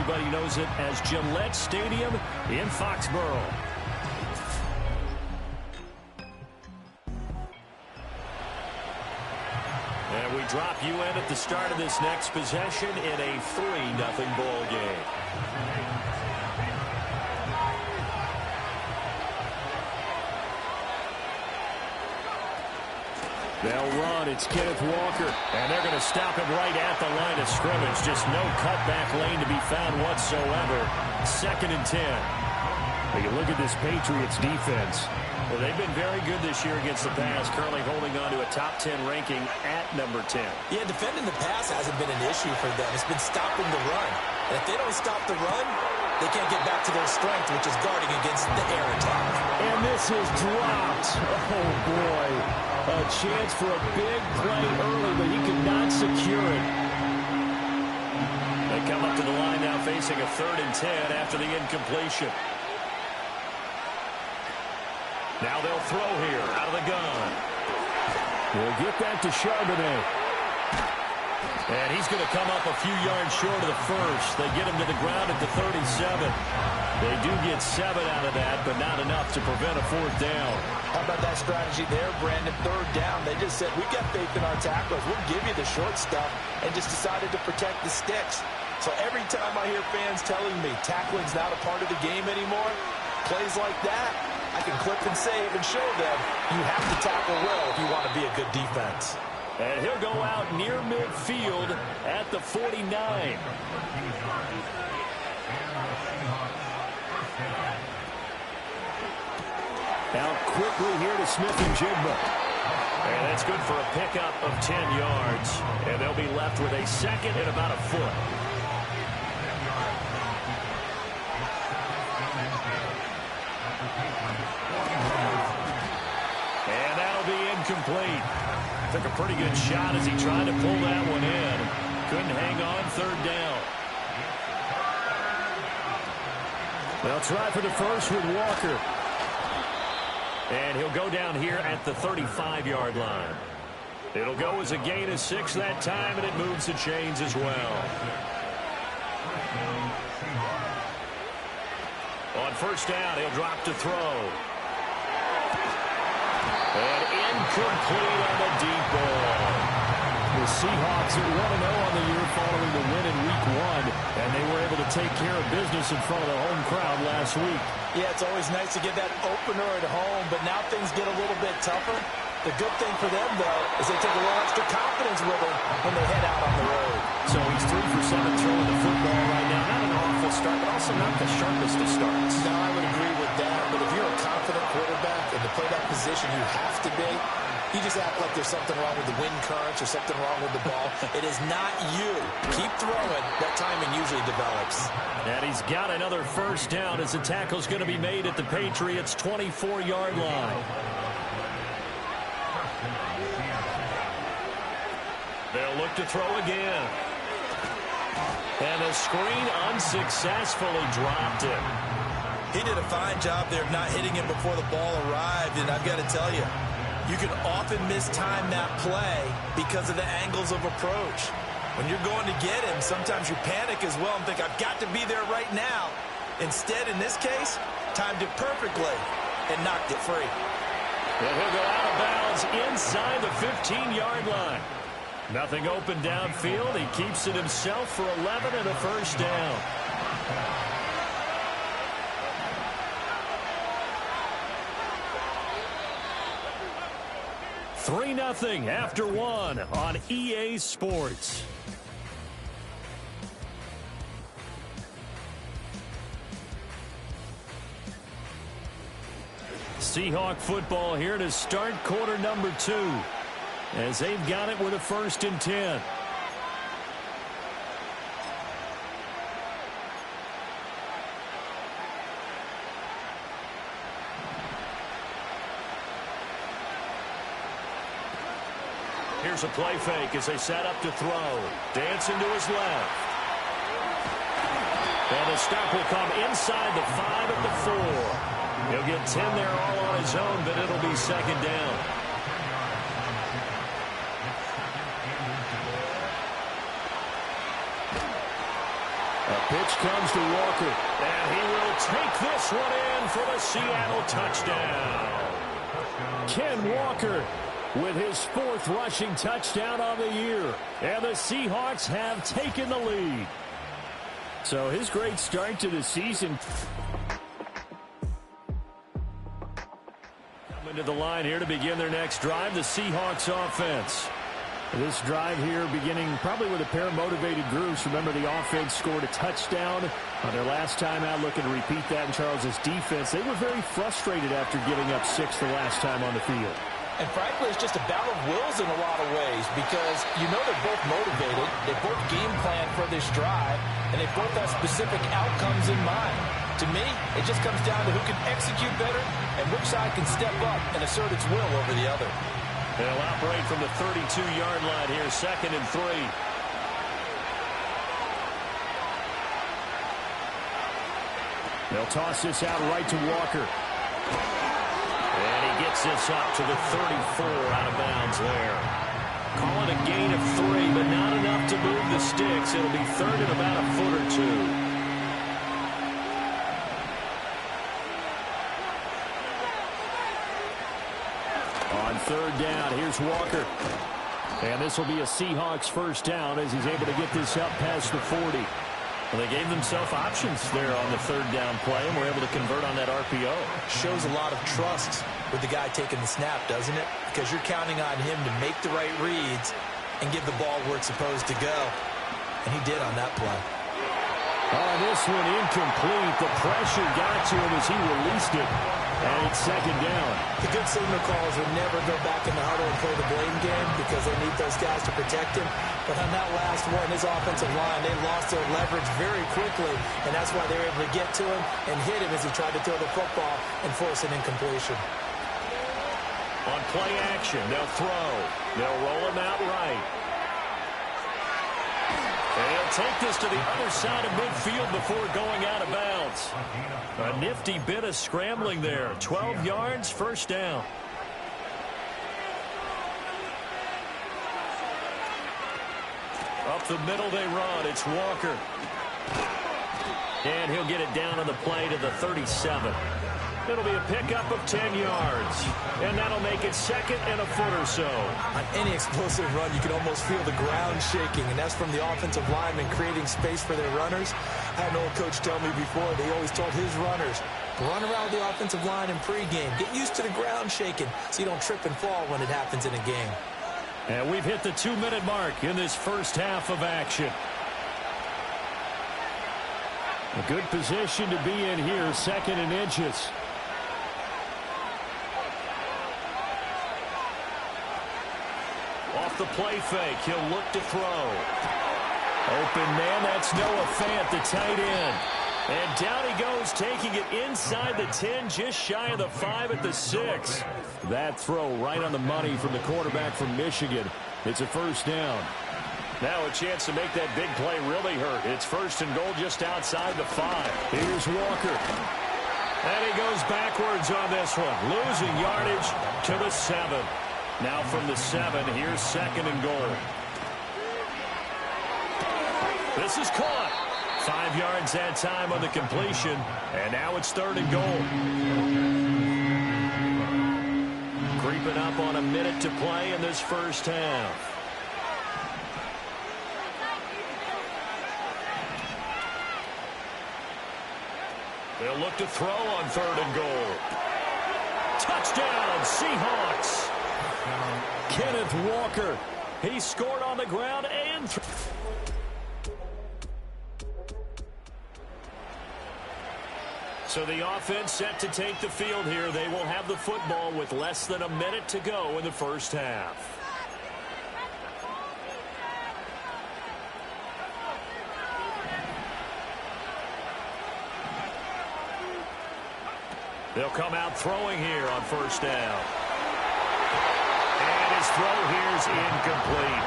everybody knows it as Gillette Stadium in Foxborough. And we drop you in at the start of this next possession in a 3-0 ball game. They'll run. It's Kenneth Walker. And they're going to stop him right at the line of scrimmage. Just no cutback lane to be found whatsoever. 2nd and 10. When you look at this Patriots defense, well, they've been very good this year against the pass, currently holding on to a top 10 ranking at number 10. Yeah, defending the pass hasn't been an issue for them. It's been stopping the run. And if they don't stop the run, they can't get back to their strength, which is guarding against the air attack. And this is dropped. Oh, boy. A chance for a big play early, but he could not secure it. They come up to the line now facing a 3rd and 10 after the incompletion. Now they'll throw here out of the gun. We'll get that to Charbonnet. And he's going to come up a few yards short of the first. They get him to the ground at the 37. They do get 7 out of that, but not enough to prevent a 4th down. How about that strategy there, Brandon? 3rd down. They just said, we got faith in our tacklers. We'll give you the short stuff, and just decided to protect the sticks. So every time I hear fans telling me tackling's not a part of the game anymore, plays like that, I can clip and save and show them you have to tackle well if you want to be a good defense. And he'll go out near midfield at the 49. Out quickly here to Smith-Njigba. And that's good for a pickup of 10 yards. And they'll be left with a 2nd and about a foot. And that'll be incomplete. Took a pretty good shot as he tried to pull that one in. Couldn't hang on 3rd down. They'll try for the first with Walker. And he'll go down here at the 35-yard line. It'll go as a gain of 6 that time, and it moves the chains as well. On 1st down, he'll drop to throw. And incomplete on the deep ball. The Seahawks are 1-0 on the year following the win in Week 1, and they were able to take care of business in front of the home crowd last week. Yeah, it's always nice to get that opener at home, but now things get a little bit tougher. The good thing for them, though, is they take a little extra confidence with them when they head out on the road. So he's 3 for 7 throwing the football right now. Not an awful start, but also not the sharpest of starts. No, I would agree with that, but if you're a confident quarterback and to play that position you have to be, you just act like there's something wrong with the wind currents or something wrong with the ball. It is not you. Keep throwing. That timing usually develops. And he's got another 1st down as the tackle's going to be made at the Patriots' 24-yard line. They'll look to throw again. And the screen unsuccessfully dropped it. He did a fine job there of not hitting him before the ball arrived, and I've got to tell you, you can often mistime that play because of the angles of approach. When you're going to get him, sometimes you panic as well and think, I've got to be there right now. Instead, in this case, timed it perfectly and knocked it free. And he'll go out of bounds inside the 15-yard line. Nothing open downfield. He keeps it himself for 11 and a 1st down. $3-0 after 1 on EA Sports. Seahawk football here to start quarter number 2. As they've got it with a 1st and 10. Here's a play fake as they set up to throw. Dancing to his left. And the stop will come inside the 5 at the 4. He'll get 10 there all on his own, but it'll be 2nd down. A pitch Pitch comes to Walker, and he will take this one in for the Seattle touchdown. Ken Walker with his 4th rushing touchdown on the year, and the Seahawks have taken the lead. So his great start to the season. Coming to the line here to begin their next drive, the Seahawks offense. This drive here beginning probably with a pair of motivated groups. Remember, the offense scored a touchdown on their last time out, looking to repeat that in Charles's defense. They were very frustrated after giving up 6 the last time on the field. And frankly, it's just a battle of wills in a lot of ways because you know they're both motivated. They both game plan for this drive, and they both have specific outcomes in mind. To me, it just comes down to who can execute better and which side can step up and assert its will over the other. They'll operate from the 32-yard line here, 2nd and 3. They'll toss this out right to Walker. And he gets this up to the 34, out of bounds there. Call it a gain of 3, but not enough to move the sticks. It'll be 3rd and about a foot or 2. On 3rd down, here's Walker. And this will be a Seahawks 1st down as he's able to get this up past the 40. Well, they gave themselves options there on the 3rd down play, and were able to convert on that RPO. Shows a lot of trust with the guy taking the snap, doesn't it? Because you're counting on him to make the right reads and give the ball where it's supposed to go. And he did on that play. Oh, this one incomplete. The pressure got to him as he released it. And it's 2nd down. The good signal calls would never go back in the huddle and play the blame game because they need those guys to protect him. But on that last one, his offensive line, they lost their leverage very quickly, and that's why they were able to get to him and hit him as he tried to throw the football and force an incompletion. On play action, they'll throw. They'll roll him out right. They'll take this to the other side of midfield before going out of bounds. A nifty bit of scrambling there. 12 yards, 1st down. Up the middle they run. It's Walker. And he'll get it down on the play to the 37. It'll be a pickup of 10 yards. And that'll make it 2nd and a foot or so. On any explosive run, you can almost feel the ground shaking, and that's from the offensive linemen creating space for their runners. I had an old coach tell me before, they always told his runners, run around the offensive line in pregame. Get used to the ground shaking so you don't trip and fall when it happens in a game. And we've hit the 2-minute mark in this 1st half of action. A good position to be in here, 2nd and inches. Off the play fake, he'll look to throw. Open man, that's Noah Fant, the tight end. And down he goes, taking it inside the 10, just shy of the 5 at the 6. That throw right on the money from the quarterback from Michigan. It's a 1st down. Now a chance to make that big play really hurt. It's 1st and goal just outside the 5. Here's Walker. And he goes backwards on this one, losing yardage to the 7. Now from the 7, here's 2nd and goal. This is caught. 5 yards that time on the completion. And now it's 3rd and goal. Creeping up on a minute to play in this 1st half. They'll look to throw on 3rd and goal. Touchdown, Seahawks. Kenneth Walker. He scored on the ground and so the offense set to take the field here. They will have the football with less than a minute to go in the 1st half. They'll come out throwing here on 1st down. And his throw here is incomplete.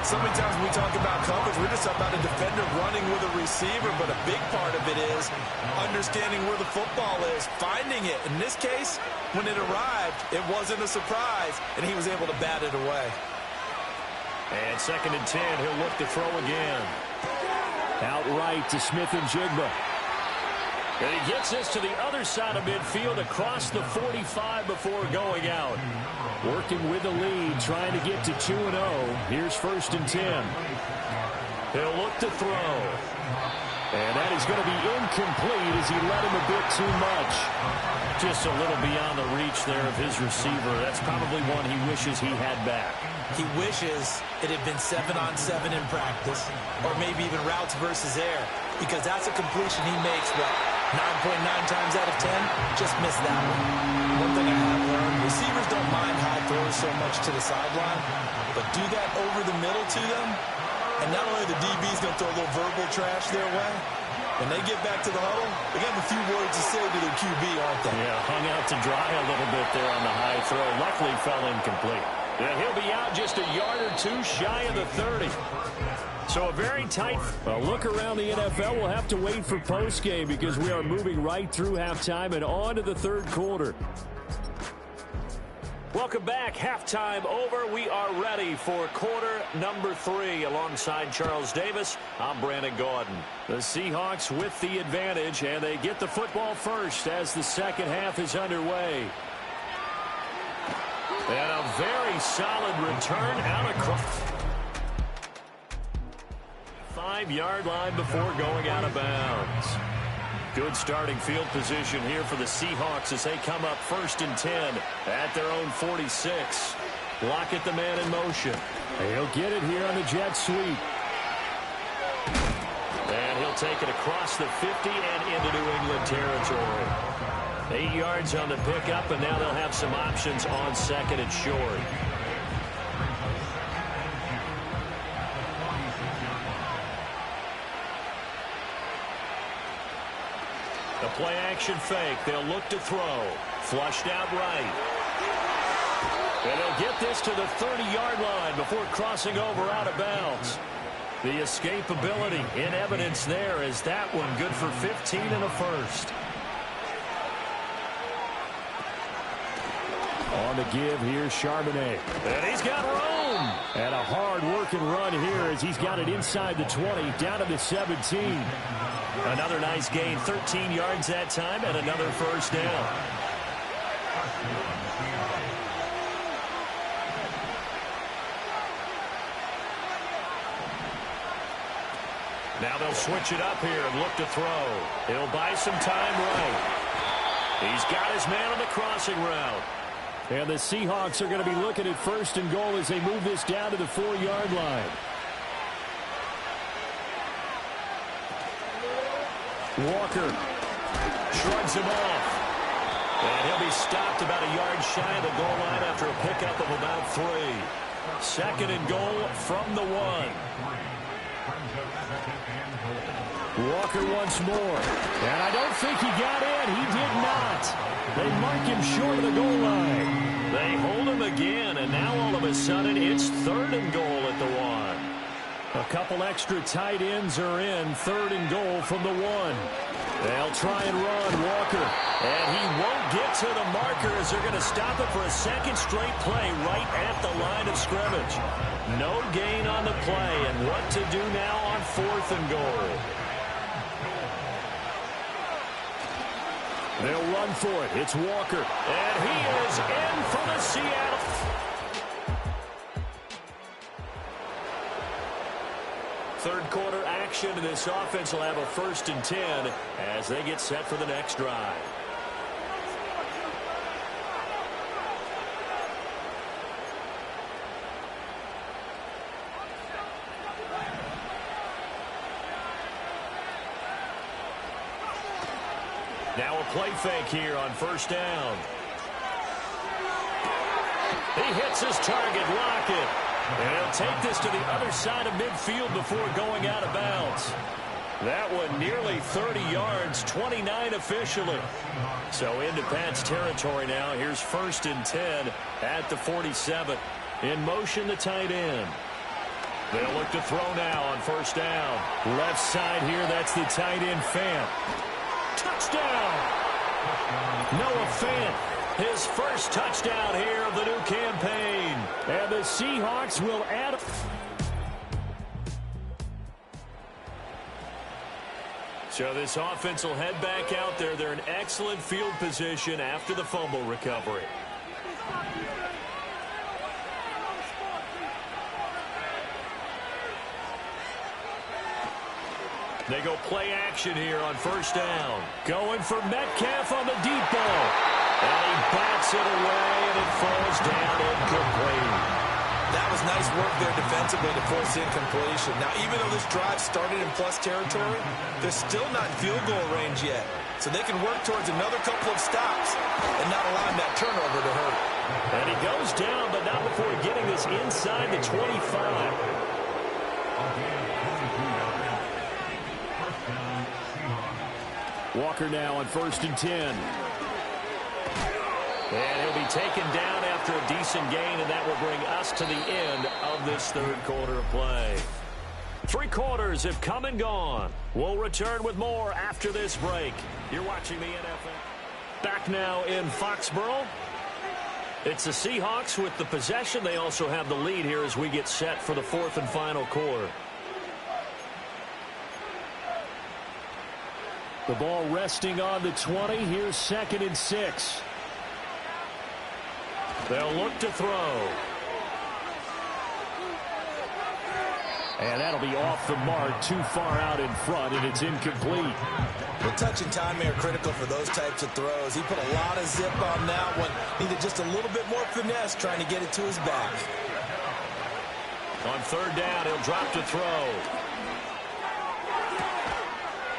So many times when we talk about coverage, we're just about a defender running with a receiver, but a big part of it is understanding where the football is, finding it. In this case, when it arrived, it wasn't a surprise, and he was able to bat it away. And 2nd and 10, he'll look to throw again. Outright to Smith and Jigba. And he gets this to the other side of midfield across the 45 before going out. Working with the lead, trying to get to 2-0. Here's 1st and 10. He'll look to throw. And that is going to be incomplete as he let him a bit too much. Just a little beyond the reach there of his receiver. That's probably one he wishes he had back. He wishes it had been 7-on-7 in practice, or maybe even routes versus air, because that's a completion he makes, what, 9.9 times out of 10? Just missed that one. One thing I have learned, receivers don't mind high throws so much to the sideline, but do that over the middle to them, and not only the DB's going to throw a little verbal trash their way, when they get back to the huddle, they got a few words to say to their QB, aren't they? Yeah, hung out to dry a little bit there on the high throw. Luckily fell incomplete. Yeah, he'll be out just a yard or two shy of the 30. So a very tight look around the NFL. We'll have to wait for postgame because we are moving right through halftime and on to the 3rd quarter. Welcome back. Halftime over. We are ready for quarter number 3. Alongside Charles Davis, I'm Brandon Gaudin. The Seahawks with the advantage, and they get the football first as the second half is underway. And a very solid return out across 5-yard line before going out of bounds. Good starting field position here for the Seahawks as they come up 1st and 10 at their own 46. Lockett the man in motion. He'll get it here on the jet sweep. And he'll take it across the 50 and into New England territory. 8 yards on the pickup, and now they'll have some options on 2nd and short. The play action fake. They'll look to throw. Flushed out right. And they'll get this to the 30-yard line before crossing over out of bounds. The escapability in evidence there is that one good for 15 and a first. On the give here, Charbonnet. And he's got room. And a hard-working run here as he's got it inside the 20, down to the 17. Another nice gain, 13 yards that time, and another first down. Now they'll switch it up here and look to throw. He'll buy some time right. He's got his man on the crossing route. And the Seahawks are going to be looking at 1st and goal as they move this down to the 4-yard line. Walker shrugs him off. And he'll be stopped about a yard shy of the goal line after a pickup of about 3. 2nd and goal from the 1. Walker once more. And I don't think he got in. He did not. They mark him short of the goal line. They hold him again, and now all of a sudden it's 3rd and goal at the 1. A couple extra tight ends are in. 3rd and goal from the 1. They'll try and run Walker. And he won't get to the marker as they're going to stop it for a second straight play right at the line of scrimmage. No gain on the play, and what to do now on 4th and goal. They'll run for it. It's Walker. And he is in for the Seattle. Third quarter action, and this offense will have a 1st and 10 as they get set for the next drive. Now a play fake here on 1st down. He hits his target, Lockett. And he'll take this to the other side of midfield before going out of bounds. That one nearly 30 yards, 29 officially. So into Pat's territory now. Here's 1st and 10 at the 47. In motion, the tight end. They'll look to throw now on 1st down. Left side here, that's the tight end, Fant. Touchdown! Noah Fant, his first touchdown here of the new campaign. And the Seahawks will add. So this offense will head back out there. They're in excellent field position after the fumble recovery. They go play action here on first down. Going for Metcalf on the deep ball. And he bats it away, and it falls down incomplete. That was nice work there defensively to force incompletion. Now, even though this drive started in plus territory, they're still not in field goal range yet. So they can work towards another couple of stops and not allowing that turnover to hurt. And he goes down, but not before getting this inside the 25. Walker now on 1st and 10. And he'll be taken down after a decent gain, and that will bring us to the end of this third quarter of play. 3 quarters have come and gone. We'll return with more after this break. You're watching the NFL. Back now in Foxborough. It's the Seahawks with the possession. They also have the lead here as we get set for the 4th and final quarter. The ball resting on the 20. Here's 2nd and 6. They'll look to throw. And that'll be off the mark, too far out in front, and it's incomplete. The touch and timing are critical for those types of throws. He put a lot of zip on that one. Needed just a little bit more finesse trying to get it to his back. On 3rd down, he'll drop to throw.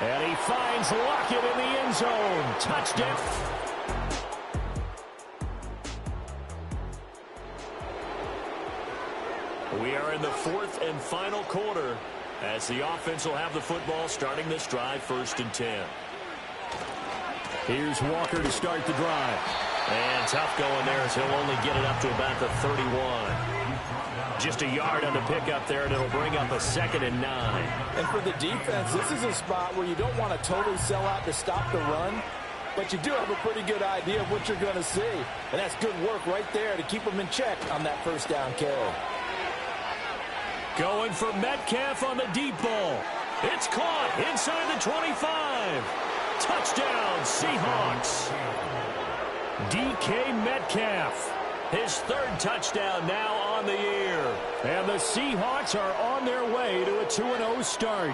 And he finds Lockett in the end zone. Touchdown. We are in the 4th and final quarter as the offense will have the football starting this drive 1st and 10. Here's Walker to start the drive. And tough going there as he'll only get it up to about the 31. Just a yard on the pickup there, and it'll bring up a 2nd and 9. And for the defense, this is a spot where you don't want to totally sell out to stop the run, but you do have a pretty good idea of what you're going to see. And that's good work right there to keep them in check on that 1st down carry. Going for Metcalf on the deep ball. It's caught inside the 25. Touchdown, Seahawks. DK Metcalf. His 3rd touchdown now on the year. And the Seahawks are on their way to a 2-0 start.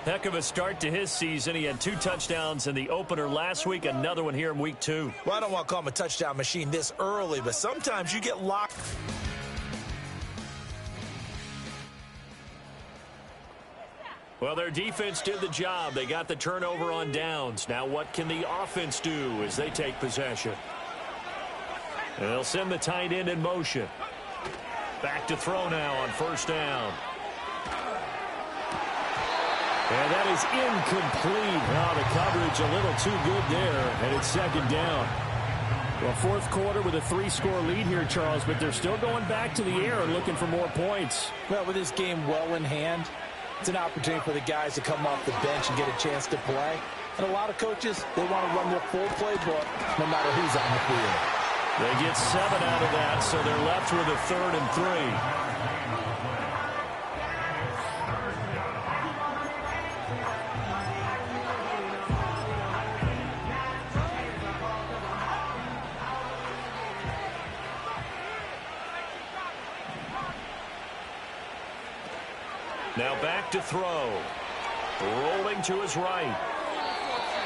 Heck of a start to his season. He had 2 touchdowns in the opener last week, another one here in week 2. Well, I don't want to call him a touchdown machine this early, but sometimes you get locked. Well, their defense did the job. They got the turnover on downs. Now what can the offense do as they take possession? And they'll send the tight end in motion. Back to throw now on 1st down. And that is incomplete. Now the coverage a little too good there, and it's 2nd down. Well, 4th quarter with a 3-score lead here, Charles, but they're still going back to the air and looking for more points. Well, with this game well in hand, it's an opportunity for the guys to come off the bench and get a chance to play. And a lot of coaches, they want to run their full playbook no matter who's on the field. They get 7 out of that, so they're left with a 3rd and 3. Now back to throw. Rolling to his right.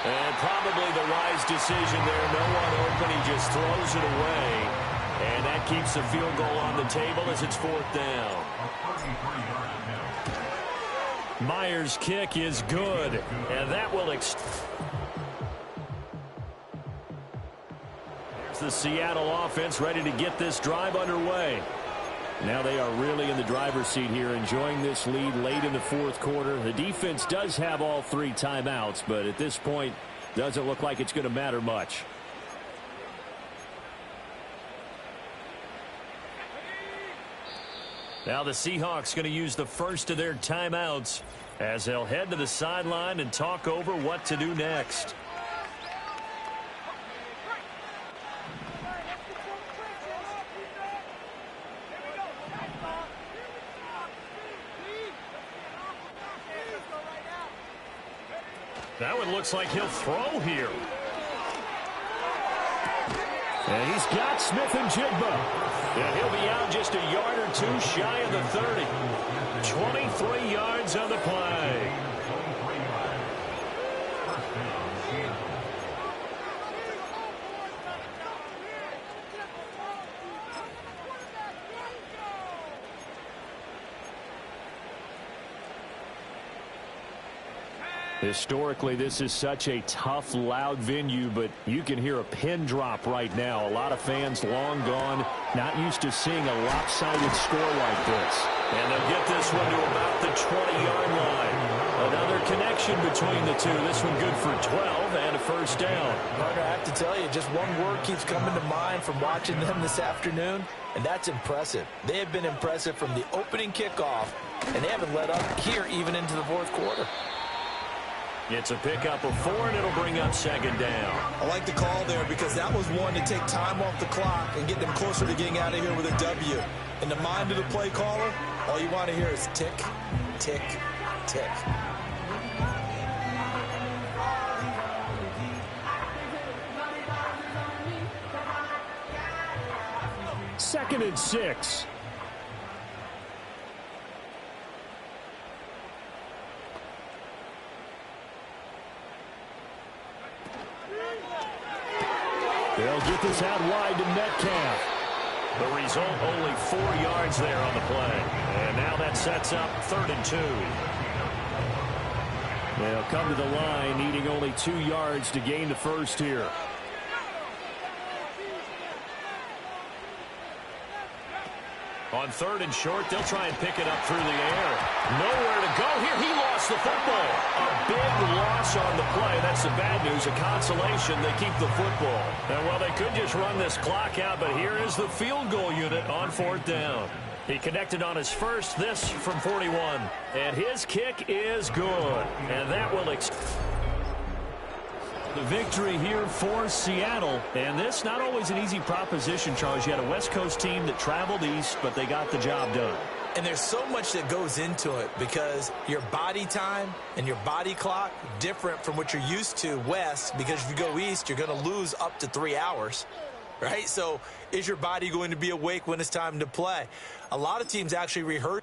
And probably the wise decision there. No one open. He just throws it away. And that keeps the field goal on the table as it's 4th down. Myers' kick is good. And that will There's the Seattle offense ready to get this drive underway. Now they are really in the driver's seat here, enjoying this lead late in the 4th quarter. The defense does have all 3 timeouts, but at this point, doesn't look like it's going to matter much. Now the Seahawks going to use the first of their timeouts as they'll head to the sideline and talk over what to do next. That one looks like he'll throw here. And he's got Smith and Jigba. And he'll be out just a yard or two shy of the 30. 23 yards on the play. Historically, this is such a tough, loud venue, but you can hear a pin drop right now. A lot of fans long gone, not used to seeing a lopsided score like this. And they'll get this one to about the 20-yard line. Another connection between the two. This one good for 12 and a first down. Parker, I have to tell you, just one word keeps coming to mind from watching them this afternoon, and that's impressive. They have been impressive from the opening kickoff, and they haven't let up here even into the fourth quarter. It's a pickup of 4, and it'll bring up second down. I like the call there because that was one to take time off the clock and get them closer to getting out of here with a W. In the mind of the play caller, all you want to hear is tick, tick, tick. Second and 6. They'll get this out wide to Metcalf. The result, only 4 yards there on the play. And now that sets up 3rd and 2. They'll come to the line, needing only 2 yards to gain the first here. On 3rd and short, they'll try and pick it up through the air. Nowhere to go here. He lost the football. A big loss on the play. That's the bad news. A consolation, they keep the football. And, well, they could just run this clock out, but here is the field goal unit on 4th down. He connected on his first, this from 41. And his kick is good. And that will the victory here for Seattle. And this not always an easy proposition, Charles. You had a West Coast team that traveled east, but they got the job done. And there's so much that goes into it because your body time and your body clock different from what you're used to west, because if you go east, you're going to lose up to 3 hours, right? So is your body going to be awake when it's time to play? A lot of teams actually rehearse.